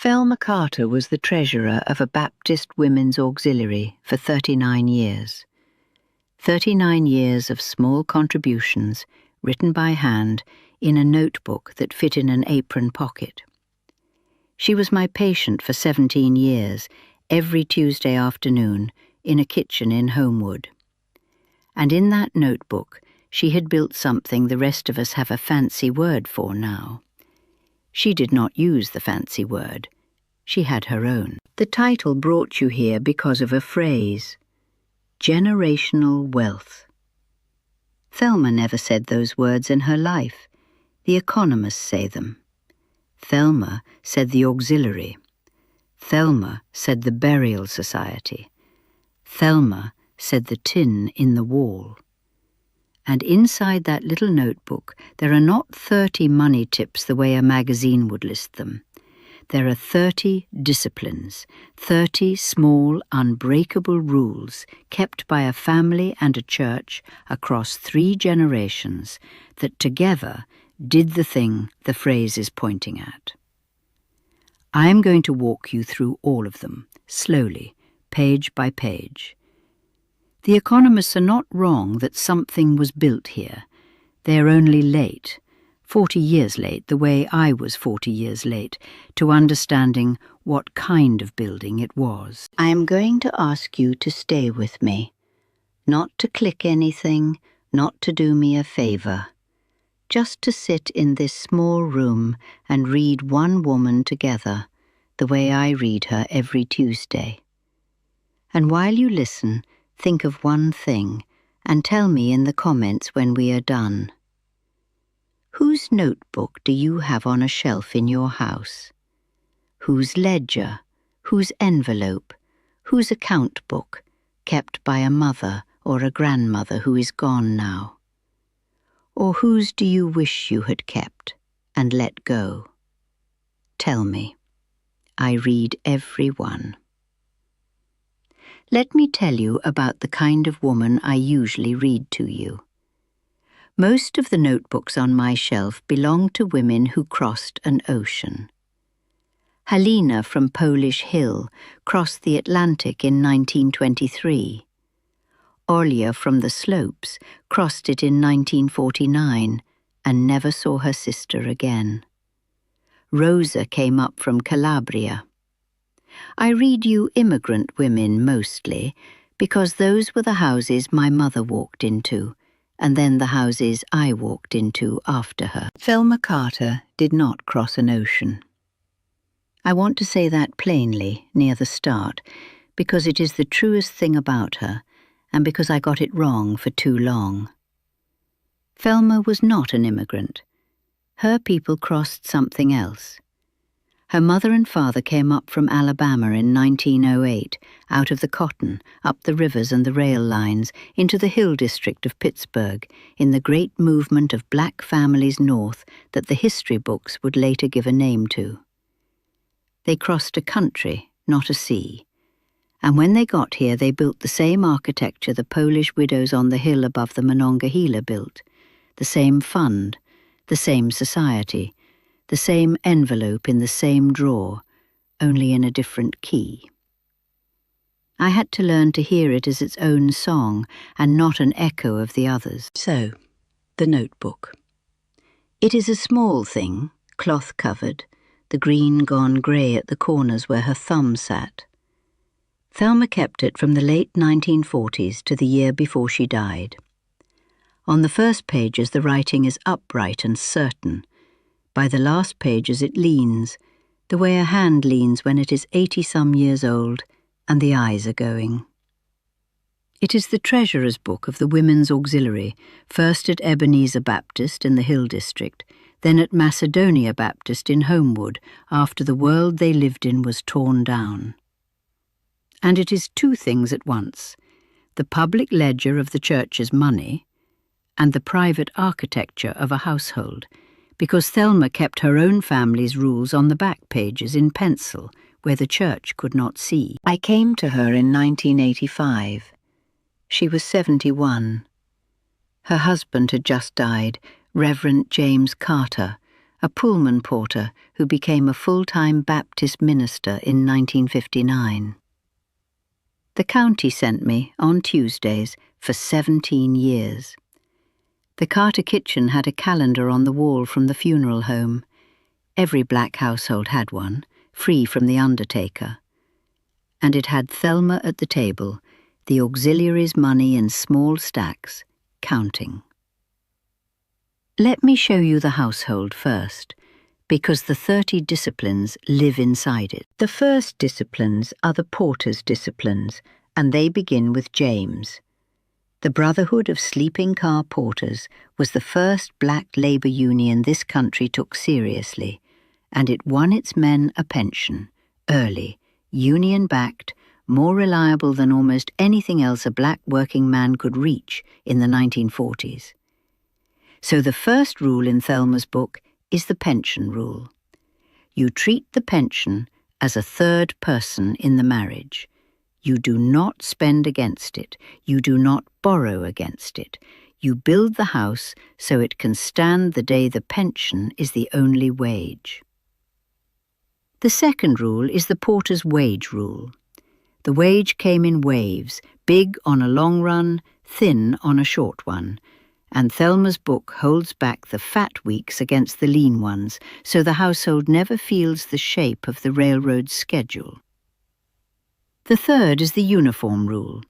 Thelma Carter was the treasurer of a Baptist Women's Auxiliary for 39 years. 39 years of small contributions, written by hand, in a notebook that fit in an apron pocket. She was my patient for 17 years, every Tuesday afternoon, in a kitchen in Homewood. And in that notebook, she had built something the rest of us have a fancy word for now. She did not use the fancy word. She had her own. The title brought you here because of a phrase: generational wealth. Thelma never said those words in her life. The economists say them. Thelma said the auxiliary. Thelma said the burial society. Thelma said the tin in the wall. And inside that little notebook, there are not 30 money tips the way a magazine would list them. There are 30 disciplines, 30 small, unbreakable rules kept by a family and a church across 3 generations that together did the thing the phrase is pointing at. I am going to walk you through all of them, slowly, page by page. The economists are not wrong that something was built here. They are only late, 40 years late, the way I was 40 years late, to understanding what kind of building it was. I am going to ask you to stay with me, not to click anything, not to do me a favor, just to sit in this small room and read one woman together, the way I read her every Tuesday. And while you listen, think of one thing, and tell me in the comments when we are done. Whose notebook do you have on a shelf in your house? Whose ledger? Whose envelope? Whose account book, kept by a mother or a grandmother who is gone now? Or whose do you wish you had kept and let go? Tell me. I read every one. Let me tell you about the kind of woman I usually read to you. Most of the notebooks on my shelf belong to women who crossed an ocean. Halina from Polish Hill crossed the Atlantic in 1923. Olya from the Slopes crossed it in 1949 and never saw her sister again. Rosa came up from Calabria. I read you immigrant women mostly, because those were the houses my mother walked into, and then the houses I walked into after her. Thelma Carter did not cross an ocean. I want to say that plainly, near the start, because it is the truest thing about her, and because I got it wrong for too long. Thelma was not an immigrant. Her people crossed something else. Her mother and father came up from Alabama in 1908, out of the cotton, up the rivers and the rail lines, into the Hill District of Pittsburgh, in the great movement of black families north that the history books would later give a name to. They crossed a country, not a sea. And when they got here, they built the same architecture the Polish widows on the hill above the Monongahela built, the same fund, the same society, the same envelope in the same drawer, only in a different key. I had to learn to hear it as its own song and not an echo of the others. So, the notebook. It is a small thing, cloth-covered, the green gone grey at the corners where her thumb sat. Thelma kept it from the late 1940s to the year before she died. On the first pages the writing is upright and certain. By the last pages it leans, the way a hand leans when it is 80-some years old and the eyes are going. It is the treasurer's book of the Women's Auxiliary, first at Ebenezer Baptist in the Hill District, then at Macedonia Baptist in Homewood, after the world they lived in was torn down. And it is 2 things at once: the public ledger of the church's money and the private architecture of a household, because Thelma kept her own family's rules on the back pages in pencil, where the church could not see. I came to her in 1985. She was 71. Her husband had just died, Reverend James Carter, a Pullman porter who became a full-time Baptist minister in 1959. The county sent me, on Tuesdays, for 17 years. The Carter kitchen had a calendar on the wall from the funeral home. Every black household had one, free from the undertaker. And it had Thelma at the table, the auxiliaries' money in small stacks, counting. Let me show you the household first, because the 30 disciplines live inside it. The first disciplines are the Porter's disciplines, and they begin with James. The Brotherhood of Sleeping Car Porters was the first black labor union this country took seriously, and it won its men a pension, early, union-backed, more reliable than almost anything else a black working man could reach in the 1940s. So the first rule in Thelma's book is the pension rule. You treat the pension as a third person in the marriage. You do not spend against it. You do not borrow against it. You build the house so it can stand the day the pension is the only wage. The second rule is the Porter's wage rule. The wage came in waves, big on a long run, thin on a short one, and Thelma's book holds back the fat weeks against the lean ones, so the household never feels the shape of the railroad's schedule. The third is the uniform rule.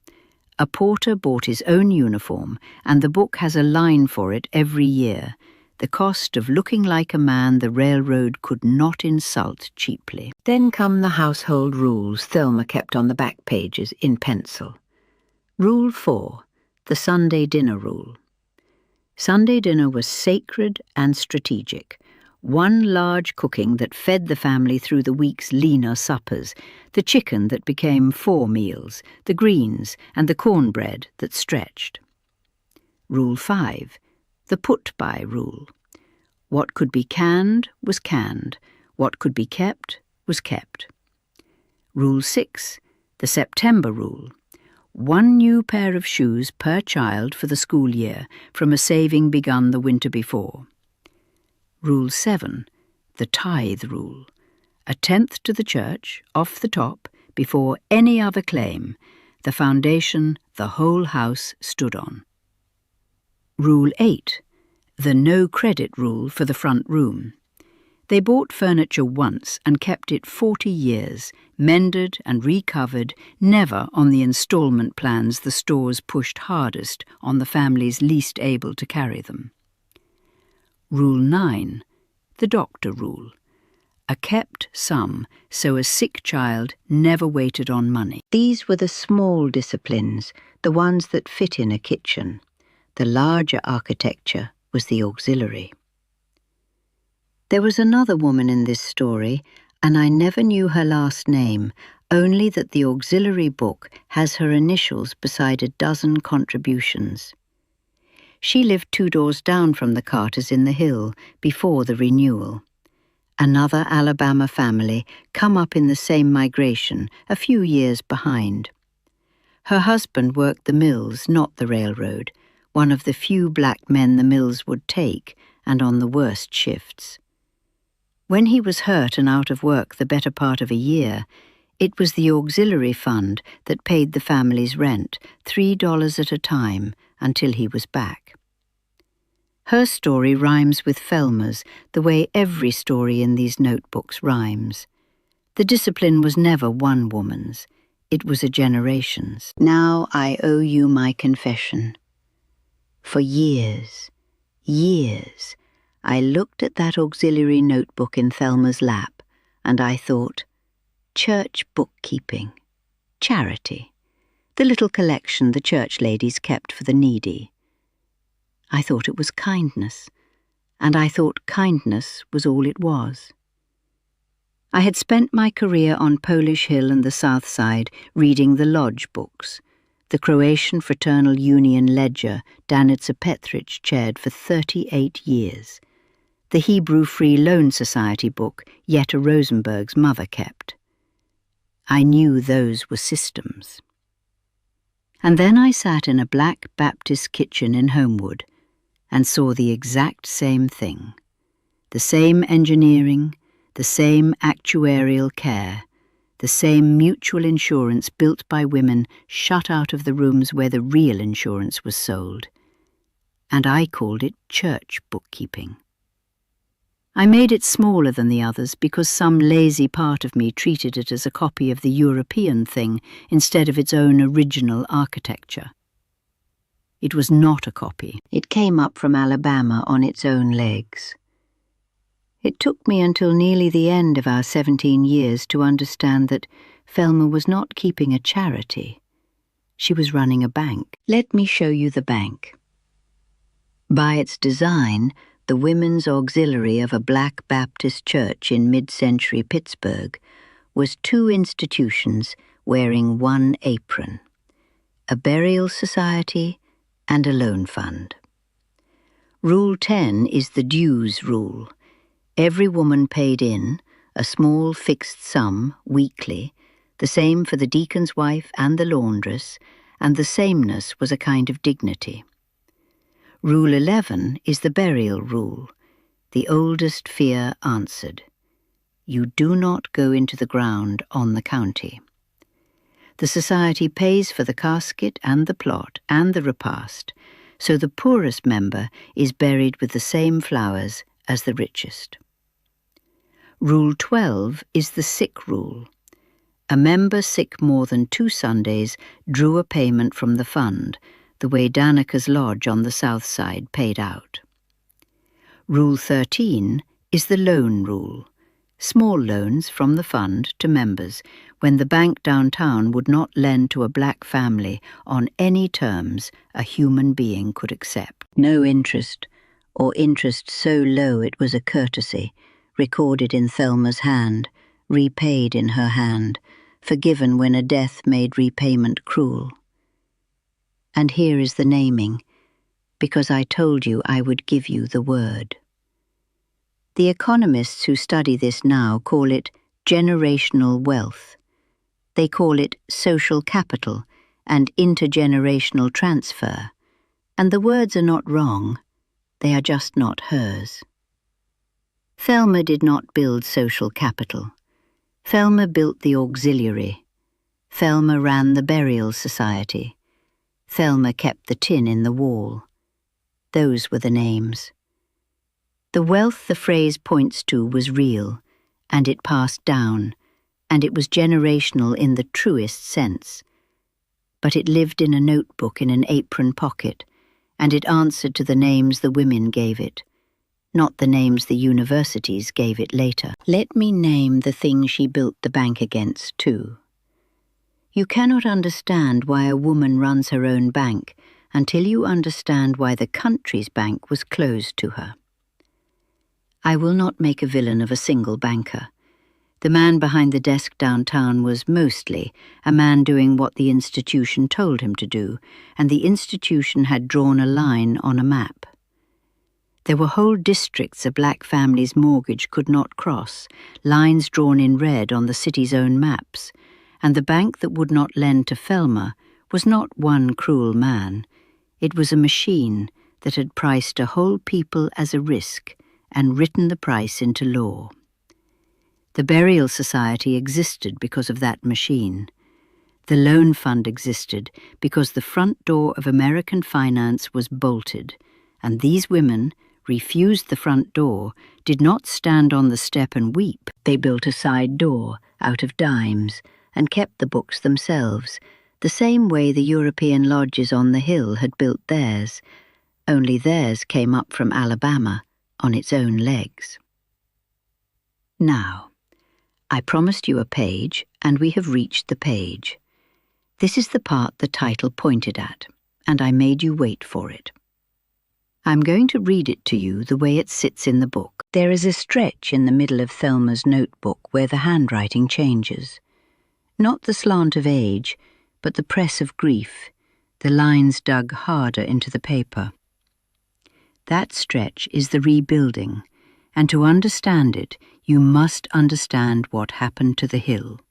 A porter bought his own uniform, and the book has a line for it every year, the cost of looking like a man the railroad could not insult cheaply. Then come the household rules Thelma kept on the back pages in pencil. Rule 4, the Sunday dinner rule. Sunday dinner was sacred and strategic. One large cooking that fed the family through the week's leaner suppers, the chicken that became 4 meals, the greens and the cornbread that stretched. Rule 5, the put-by rule. What could be canned was canned. What could be kept was kept. Rule 6, the September rule. 1 new pair of shoes per child for the school year from a saving begun the winter before. Rule 7, the tithe rule. 1/10 to the church, off the top, before any other claim, the foundation the whole house stood on. Rule 8, the no credit rule for the front room. They bought furniture once and kept it 40 years, mended and recovered, never on the installment plans the stores pushed hardest on the families least able to carry them. Rule 9, the doctor rule. A kept sum so a sick child never waited on money. These were the small disciplines, the ones that fit in a kitchen. The larger architecture was the auxiliary. There was another woman in this story, and I never knew her last name, only that the auxiliary book has her initials beside a dozen contributions. She lived 2 doors down from the Carters in the Hill, before the renewal. Another Alabama family, come up in the same migration, a few years behind. Her husband worked the mills, not the railroad, one of the few black men the mills would take, and on the worst shifts. When he was hurt and out of work the better part of a year, it was the auxiliary fund that paid the family's rent, $3 at a time, until he was back. Her story rhymes with Thelma's, the way every story in these notebooks rhymes. The discipline was never one woman's, it was a generation's. Now I owe you my confession. For years, I looked at that auxiliary notebook in Thelma's lap, and I thought, church bookkeeping, charity, the little collection the church ladies kept for the needy. I thought it was kindness, and I thought kindness was all it was. I had spent my career on Polish Hill and the South Side reading the Lodge books, the Croatian Fraternal Union Ledger Danica Petric chaired for 38 years, the Hebrew Free Loan Society book Jetta Rosenberg's mother kept. I knew those were systems. And then I sat in a black Baptist kitchen in Homewood and saw the exact same thing. The same engineering, the same actuarial care, the same mutual insurance built by women shut out of the rooms where the real insurance was sold. And I called it church bookkeeping. I made it smaller than the others because some lazy part of me treated it as a copy of the European thing instead of its own original architecture. It was not a copy. It came up from Alabama on its own legs. It took me until nearly the end of our 17 years to understand that Thelma was not keeping a charity. She was running a bank. Let me show you the bank. By its design, the Women's Auxiliary of a Black Baptist church in mid-century Pittsburgh was two institutions wearing one apron, a burial society and a loan fund. Rule 10 is the dues rule. Every woman paid in a small fixed sum weekly, the same for the deacon's wife and the laundress, and the sameness was a kind of dignity. Rule 11 is the burial rule. The oldest fear answered. You do not go into the ground on the county. The society pays for the casket and the plot and the repast, so the poorest member is buried with the same flowers as the richest. Rule 12 is the sick rule. A member sick more than 2 Sundays drew a payment from the fund, the way Danica's Lodge on the south side paid out. Rule 13 is the loan rule. Small loans from the fund to members when the bank downtown would not lend to a black family on any terms a human being could accept. No interest, or interest so low it was a courtesy, recorded in Thelma's hand, repaid in her hand, forgiven when a death made repayment cruel. And here is the naming, because I told you I would give you the word. The economists who study this now call it generational wealth. They call it social capital and intergenerational transfer, and the words are not wrong, they are just not hers. Thelma did not build social capital. Thelma built the auxiliary. Thelma ran the burial society. Thelma kept the tin in the wall. Those were the names. The wealth the phrase points to was real, and it passed down, and it was generational in the truest sense. But it lived in a notebook in an apron pocket, and it answered to the names the women gave it, not the names the universities gave it later. Let me name the thing she built the bank against, too. You cannot understand why a woman runs her own bank until you understand why the country's bank was closed to her. I will not make a villain of a single banker. The man behind the desk downtown was mostly a man doing what the institution told him to do, and the institution had drawn a line on a map. There were whole districts a black family's mortgage could not cross, lines drawn in red on the city's own maps, and the bank that would not lend to Thelma was not one cruel man. It was a machine that had priced a whole people as a risk and written the price into law. The burial society existed because of that machine. The loan fund existed because the front door of American finance was bolted, and these women refused the front door, did not stand on the step and weep. They built a side door out of dimes and kept the books themselves, the same way the European lodges on the hill had built theirs, only theirs came up from Alabama on its own legs. Now, I promised you a page, and we have reached the page. This is the part the title pointed at, and I made you wait for it. I'm going to read it to you the way it sits in the book. There is a stretch in the middle of Thelma's notebook where the handwriting changes. Not the slant of age, but the press of grief, the lines dug harder into the paper. That stretch is the rebuilding, and to understand it, you must understand what happened to the hill.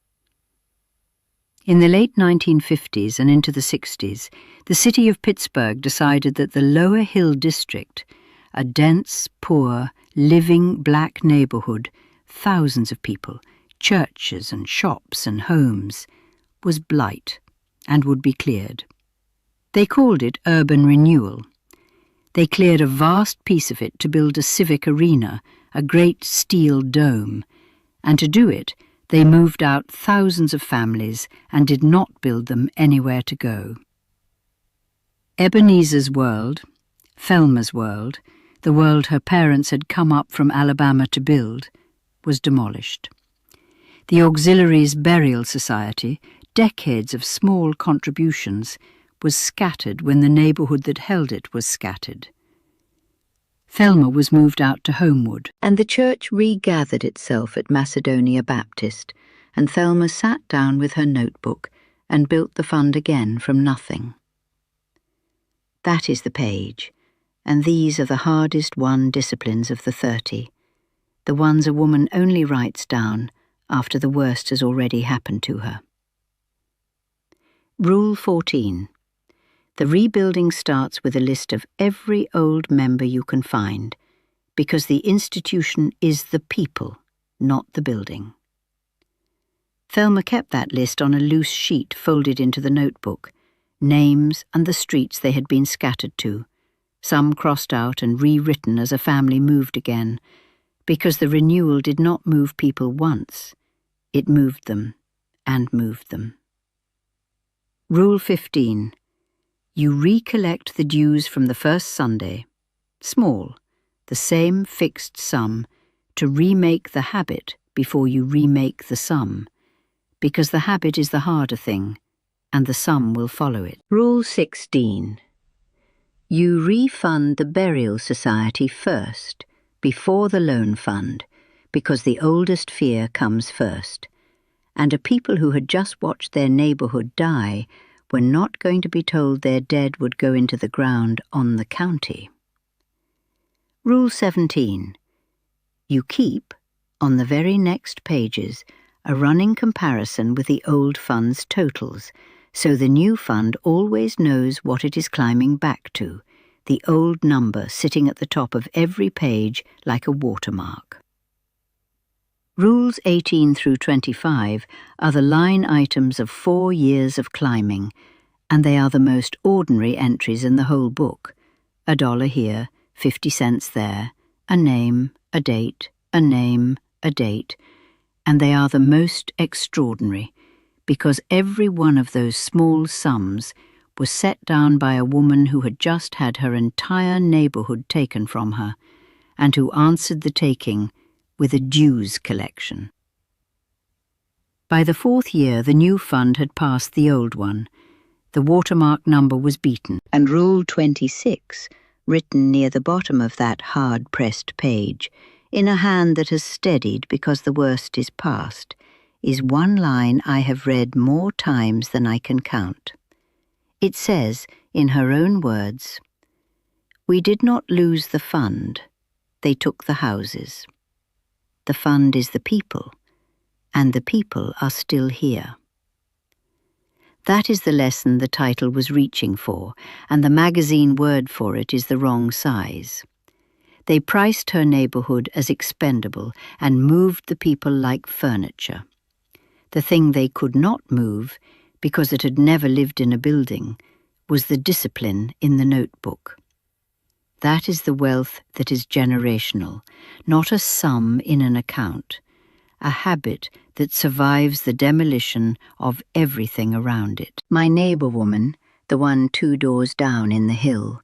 In the late 1950s and into the 60s, the city of Pittsburgh decided that the Lower Hill District, a dense, poor, living black neighborhood thousands of people, churches and shops and homes, was blight and would be cleared. They called it urban renewal. They cleared a vast piece of it to build a civic arena, a great steel dome, and to do it they moved out thousands of families and did not build them anywhere to go. Ebenezer's world, Thelma's world, the world her parents had come up from Alabama to build, was demolished. The Auxiliaries' Burial Society, decades of small contributions, was scattered when the neighbourhood that held it was scattered. Thelma was moved out to Homewood, and the church regathered itself at Macedonia Baptist, and Thelma sat down with her notebook and built the fund again from nothing. That is the page, and these are the hardest won disciplines of the 30, the ones a woman only writes down after the worst has already happened to her. Rule 14. The rebuilding starts with a list of every old member you can find, because the institution is the people, not the building. Thelma kept that list on a loose sheet folded into the notebook, names and the streets they had been scattered to, some crossed out and rewritten as a family moved again, because the renewal did not move people once, it moved them and moved them. Rule 15. You recollect the dues from the first Sunday, small, the same fixed sum, to remake the habit before you remake the sum, because the habit is the harder thing, and the sum will follow it. Rule 16. You refund the Burial Society first, before the Loan Fund, because the oldest fear comes first, and a people who had just watched their neighbourhood die were not going to be told their dead would go into the ground on the county. Rule 17. You keep, on the very next pages, a running comparison with the old fund's totals, so the new fund always knows what it is climbing back to, the old number sitting at the top of every page like a watermark. Rules 18 through 25 are the line items of 4 years of climbing, and they are the most ordinary entries in the whole book. $1 here, 50 cents there, a name, a date, a name, a date, and they are the most extraordinary, because every one of those small sums was set down by a woman who had just had her entire neighbourhood taken from her, and who answered the taking with a dues collection. By the 4th year, the new fund had passed the old one. The watermark number was beaten, and Rule 26, written near the bottom of that hard-pressed page, in a hand that has steadied because the worst is past, is one line I have read more times than I can count. It says, in her own words, "We did not lose the fund, they took the houses. The fund is the people, and the people are still here." That is the lesson the title was reaching for, and the magazine word for it is the wrong size. They priced her neighbourhood as expendable and moved the people like furniture. The thing they could not move, because it had never lived in a building, was the discipline in the notebook. That is the wealth that is generational, not a sum in an account, a habit that survives the demolition of everything around it. My neighbour woman, the one 2 doors down in the hill,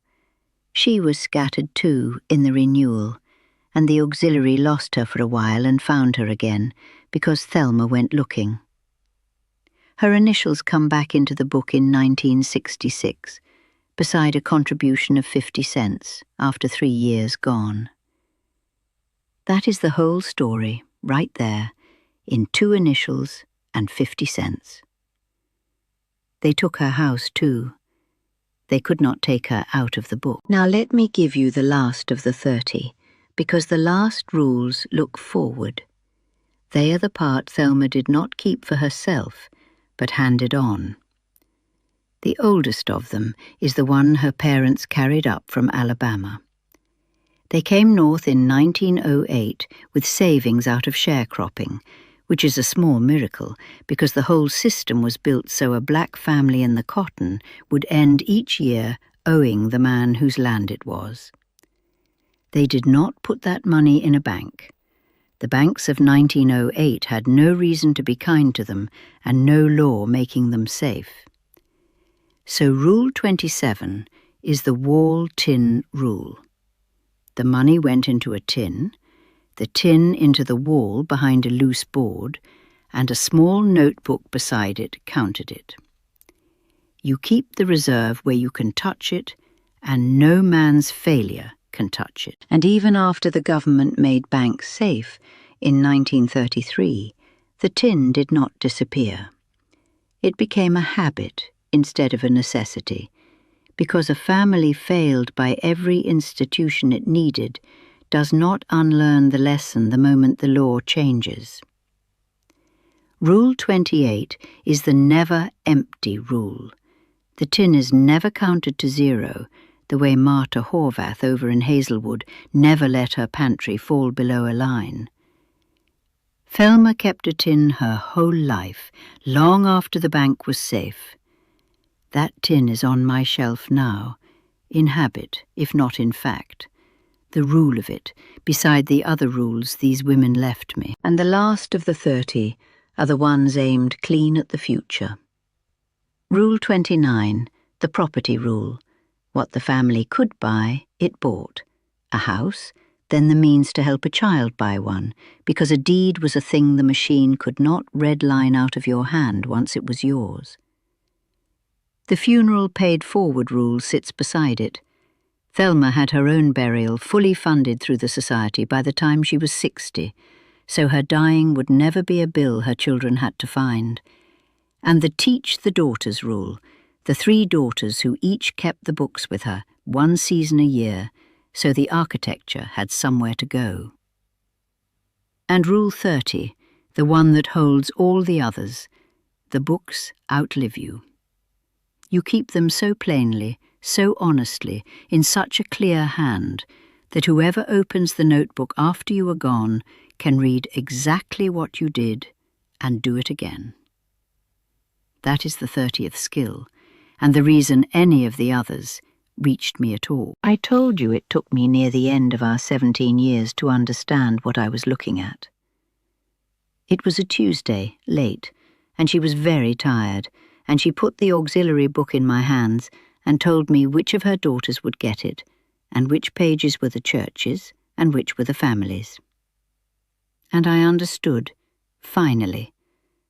she was scattered too in the renewal, and the auxiliary lost her for a while and found her again, because Thelma went looking. Her initials come back into the book in 1966, beside a contribution of 50 cents after 3 years gone. That is the whole story, right there, in 2 initials and 50 cents. They took her house too. They could not take her out of the book. Now let me give you the last of the 30, because the last rules look forward. They are the part Thelma did not keep for herself, but handed on. The oldest of them is the one her parents carried up from Alabama. They came north in 1908 with savings out of sharecropping, which is a small miracle because the whole system was built so a black family in the cotton would end each year owing the man whose land it was. They did not put that money in a bank. The banks of 1908 had no reason to be kind to them and no law making them safe. So Rule 27 is the wall tin rule. The money went into a tin, the tin into the wall behind a loose board, and a small notebook beside it counted it. You keep the reserve where you can touch it, and no man's failure can touch it. And even after the government made banks safe in 1933, the tin did not disappear. It became a habit instead of a necessity, because a family failed by every institution it needed does not unlearn the lesson the moment the law changes. Rule 28 is the never empty rule. The tin is never counted to zero, the way Marta Horvath over in Hazelwood never let her pantry fall below a line. Thelma kept a tin her whole life, long after the bank was safe. That tin is on my shelf now, in habit, if not in fact. The rule of it, beside the other rules these women left me. And the last of the 30 are the ones aimed clean at the future. Rule 29, the property rule. What the family could buy, it bought. A house, then the means to help a child buy one, because a deed was a thing the machine could not redline out of your hand once it was yours. The funeral paid forward rule sits beside it. Thelma had her own burial fully funded through the society by the time she was 60, so her dying would never be a bill her children had to find. And the teach the daughters rule, the 3 daughters who each kept the books with her, 1 season a year, so the architecture had somewhere to go. And Rule 30, the one that holds all the others, the books outlive you. You keep them so plainly, so honestly, in such a clear hand, that whoever opens the notebook after you are gone can read exactly what you did and do it again. That is the 30th skill, and the reason any of the others reached me at all. I told you it took me near the end of our 17 years to understand what I was looking at. It was a Tuesday, late, and she was very tired, and she put the auxiliary book in my hands and told me which of her daughters would get it, and which pages were the churches and which were the families. And I understood, finally,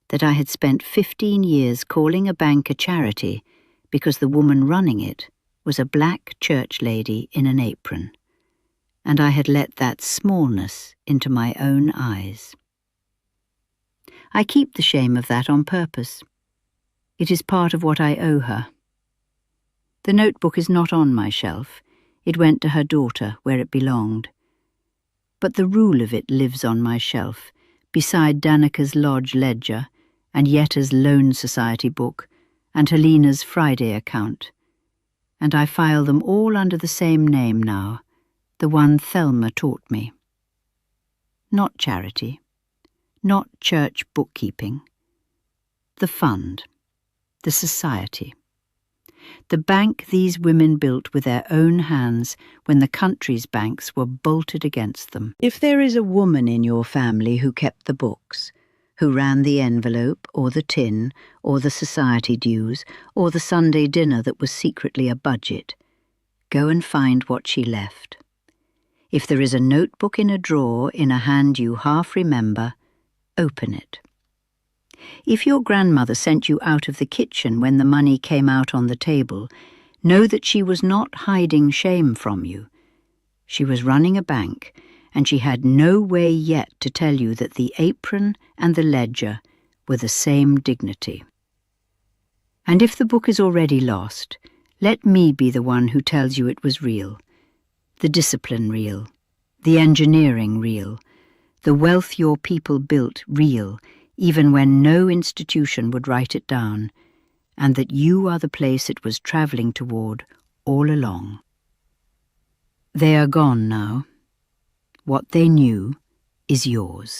that I had spent 15 years calling a bank a charity because the woman running it was a black church lady in an apron, and I had let that smallness into my own eyes. I keep the shame of that on purpose. It is part of what I owe her. The notebook is not on my shelf. It went to her daughter where it belonged. But the rule of it lives on my shelf, beside Danica's Lodge ledger, and Yetta's Loan Society book, and Helena's Friday account. And I file them all under the same name now, the one Thelma taught me. Not charity, not church bookkeeping. The fund, the society. The bank these women built with their own hands when the country's banks were bolted against them. If there is a woman in your family who kept the books, who ran the envelope, or the tin, or the society dues, or the Sunday dinner that was secretly a budget, go and find what she left. If there is a notebook in a drawer in a hand you half remember, open it. If your grandmother sent you out of the kitchen when the money came out on the table, know that she was not hiding shame from you. She was running a bank, and she had no way yet to tell you that the apron and the ledger were the same dignity. And if the book is already lost, let me be the one who tells you it was real, the discipline real, the engineering real, the wealth your people built real, even when no institution would write it down, and that you are the place it was travelling toward all along. They are gone now, What they knew is yours.